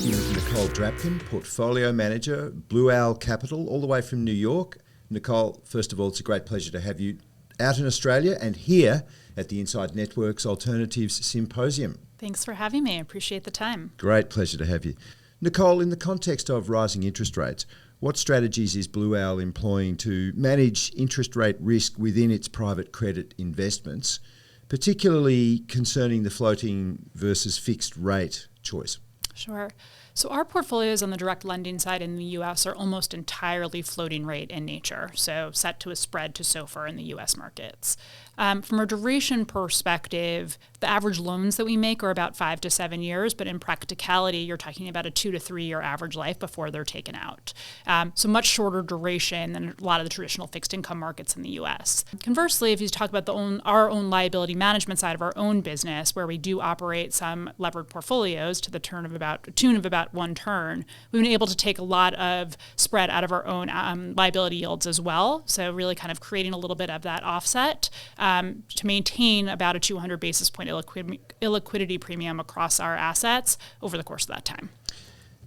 speaking with Nicole Drapkin, Portfolio Manager, Blue Owl Capital, all the way from New York. Nicole, first of all, it's a great pleasure to have you out in Australia and here at the Inside Network's Alternatives Symposium. Thanks for having me. I appreciate the time. Great pleasure to have you. Nicole, in the context of rising interest rates, what strategies is Blue Owl employing to manage interest rate risk within its private credit investments, particularly concerning the floating versus fixed rate choice? Sure. So our portfolios on the direct lending side in the U.S. are almost entirely floating rate in nature, so set to a spread to SOFR in the U.S. markets. From a duration perspective, the average loans that we make are about 5 to 7 years, but in practicality, you're talking about a 2 to 3 year average life before they're taken out. So much shorter duration than a lot of the traditional fixed income markets in the U.S. Conversely, if you talk about our own liability management side of our own business, where we do operate some levered portfolios to the tune of about one turn, we've been able to take a lot of spread out of our own liability yields as well. So really kind of creating a little bit of that offset to maintain about a 200 basis point illiquidity premium across our assets over the course of that time.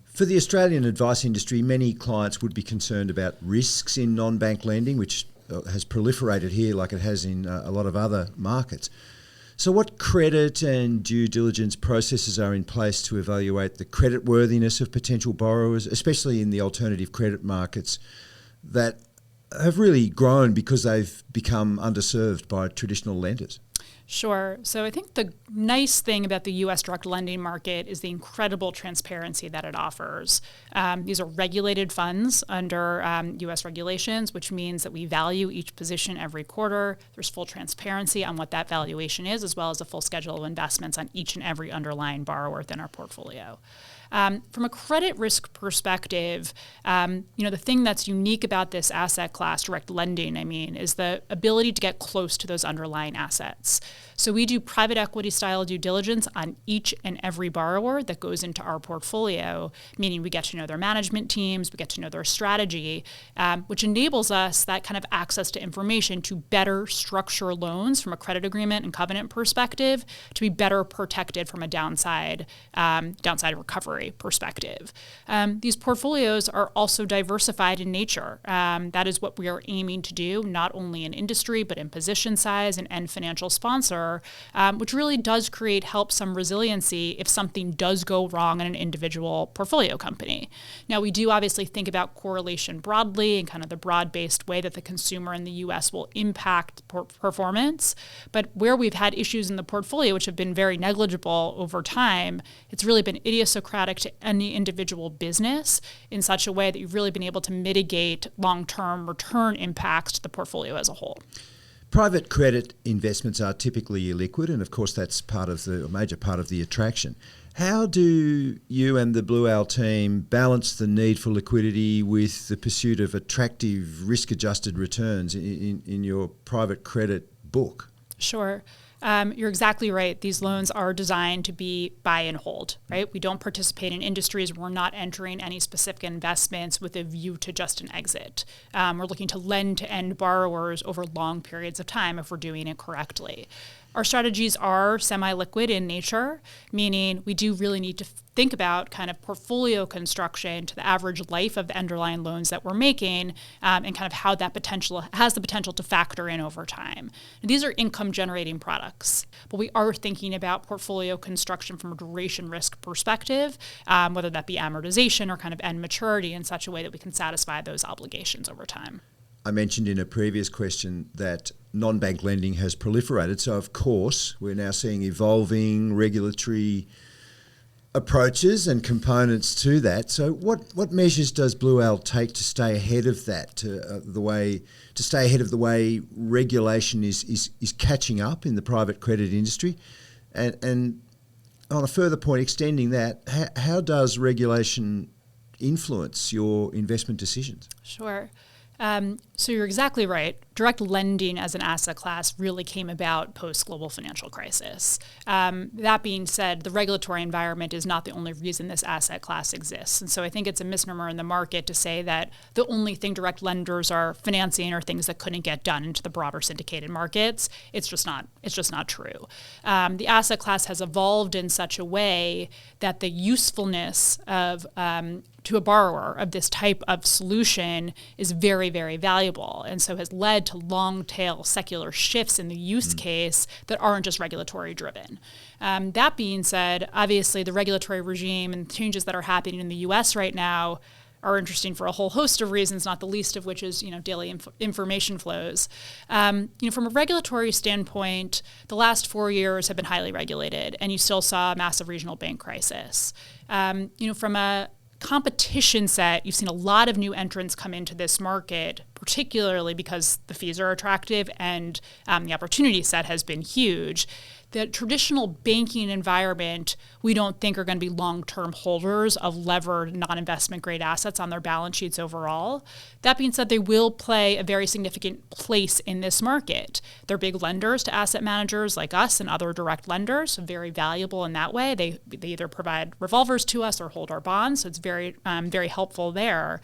For the Australian advice industry, many clients would be concerned about risks in non-bank lending, which has proliferated here like it has in a lot of other markets. So what credit and due diligence processes are in place to evaluate the creditworthiness of potential borrowers, especially in the alternative credit markets that have really grown because they've become underserved by traditional lenders? Sure. So I think the nice thing about the U.S. direct lending market is the incredible transparency that it offers. These are regulated funds under U.S. regulations, which means that we value each position every quarter. There's full transparency on what that valuation is, as well as a full schedule of investments on each and every underlying borrower within our portfolio. From a credit risk perspective, the thing that's unique about this asset class, direct lending, is the ability to get close to those underlying assets. So we do private equity style due diligence on each and every borrower that goes into our portfolio, meaning we get to know their management teams, we get to know their strategy, which enables us that kind of access to information to better structure loans from a credit agreement and covenant perspective to be better protected from a downside recovery perspective. These portfolios are also diversified in nature. That is what we are aiming to do, not only in industry, but in position size and financial sponsor, which really does help some resiliency if something does go wrong in an individual portfolio company. Now, we do obviously think about correlation broadly and kind of the broad-based way that the consumer in the U.S. will impact performance. But where we've had issues in the portfolio, which have been very negligible over time, it's really been idiosyncratic to any individual business in such a way that you've really been able to mitigate long-term return impacts to the portfolio as a whole. Private credit investments are typically illiquid, and of course that's a major part of the attraction. How do you and the Blue Owl team balance the need for liquidity with the pursuit of attractive risk-adjusted returns in your private credit book? Sure. You're exactly right. These loans are designed to be buy and hold, right? We don't participate in industries. We're not entering any specific investments with a view to just an exit. We're looking to lend to end borrowers over long periods of time if we're doing it correctly. Our strategies are semi-liquid in nature, meaning we do really need to think about kind of portfolio construction to the average life of the underlying loans that we're making and kind of how that has the potential to factor in over time. And these are income generating products, but we are thinking about portfolio construction from a duration risk perspective, whether that be amortization or kind of end maturity in such a way that we can satisfy those obligations over time. I mentioned in a previous question that non-bank lending has proliferated. So, of course, we're now seeing evolving regulatory approaches and components to that. So what measures does Blue Owl take to stay ahead of that, to stay ahead of the way regulation is catching up in the private credit industry? And on a further point, extending that, how does regulation influence your investment decisions? Sure. So you're exactly right. Direct lending as an asset class really came about post-global financial crisis. That being said, the regulatory environment is not the only reason this asset class exists. And so I think it's a misnomer in the market to say that the only thing direct lenders are financing are things that couldn't get done into the broader syndicated markets. It's just not true. The asset class has evolved in such a way that the usefulness of to a borrower of this type of solution is very, very valuable, and so has led to long tail secular shifts in the use case that aren't just regulatory driven. That being said, obviously the regulatory regime and changes that are happening in the US right now are interesting for a whole host of reasons, not the least of which is daily information flows. From a regulatory standpoint, the last 4 years have been highly regulated, and you still saw a massive regional bank crisis. From a competition set, you've seen a lot of new entrants come into this market, particularly because the fees are attractive and the opportunity set has been huge. The traditional banking environment, we don't think are going to be long-term holders of levered non-investment grade assets on their balance sheets overall. That being said, they will play a very significant place in this market. They're big lenders to asset managers like us and other direct lenders, so very valuable in that way. They either provide revolvers to us or hold our bonds, so it's very, very helpful there.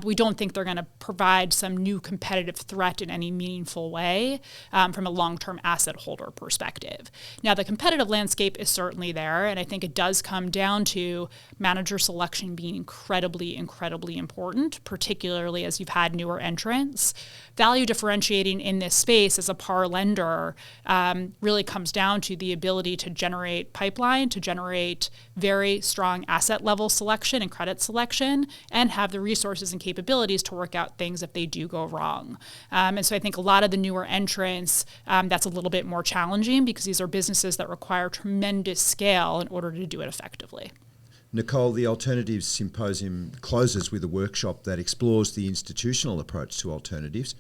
We don't think they're going to provide some new competitive threat in any meaningful way from a long-term asset holder perspective. Now, the competitive landscape is certainly there, and I think it does come down to manager selection being incredibly, incredibly important, particularly as you've had newer entrants. Value differentiating in this space as a par lender really comes down to the ability to generate pipeline, to generate very strong asset level selection and credit selection, and have the resources and capabilities to work out things if they do go wrong. And so I think a lot of the newer entrants, that's a little bit more challenging because these are businesses that require tremendous scale in order to do it effectively. Nicole, the Alternatives Symposium closes with a workshop that explores the institutional approach to alternatives.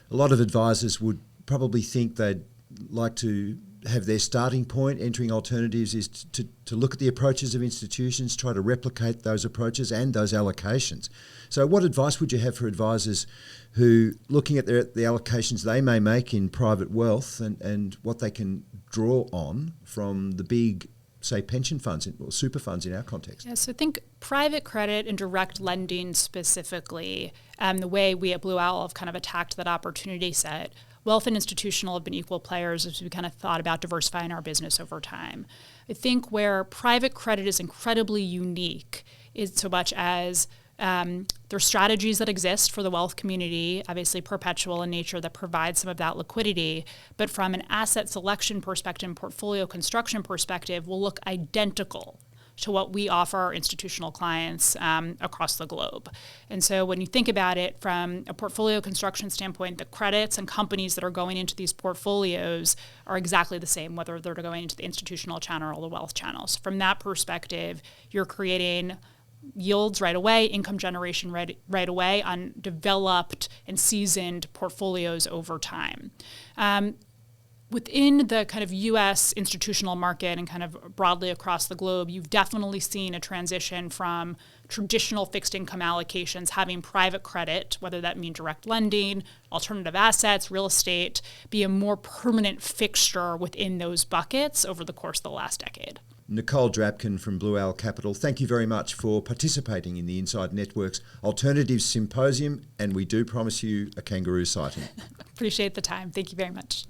A lot of advisors would probably think they'd like to have their starting point entering alternatives is to look at the approaches of institutions, try to replicate those approaches and those allocations. So what advice would you have for advisors who, looking at the allocations they may make in private wealth and what they can draw on from the big, say, pension funds or super funds in our context? Yeah, so I think private credit and direct lending specifically, the way we at Blue Owl have kind of attacked that opportunity set, wealth and institutional have been equal players as we kind of thought about diversifying our business over time. I think where private credit is incredibly unique is so much as there's strategies that exist for the wealth community, obviously perpetual in nature, that provide some of that liquidity, but from an asset selection perspective and portfolio construction perspective will look identical to what we offer our institutional clients across the globe. And so when you think about it from a portfolio construction standpoint, the credits and companies that are going into these portfolios are exactly the same, whether they're going into the institutional channel or the wealth channel. So from that perspective, you're creating yields right away, income generation right away on developed and seasoned portfolios over time. Within the kind of U.S. institutional market and kind of broadly across the globe, you've definitely seen a transition from traditional fixed income allocations having private credit, whether that mean direct lending, alternative assets, real estate, be a more permanent fixture within those buckets over the course of the last decade. Nicole Drapkin from Blue Owl Capital, thank you very much for participating in the Inside Network's Alternatives Symposium, and we do promise you a kangaroo sighting. Appreciate the time. Thank you very much.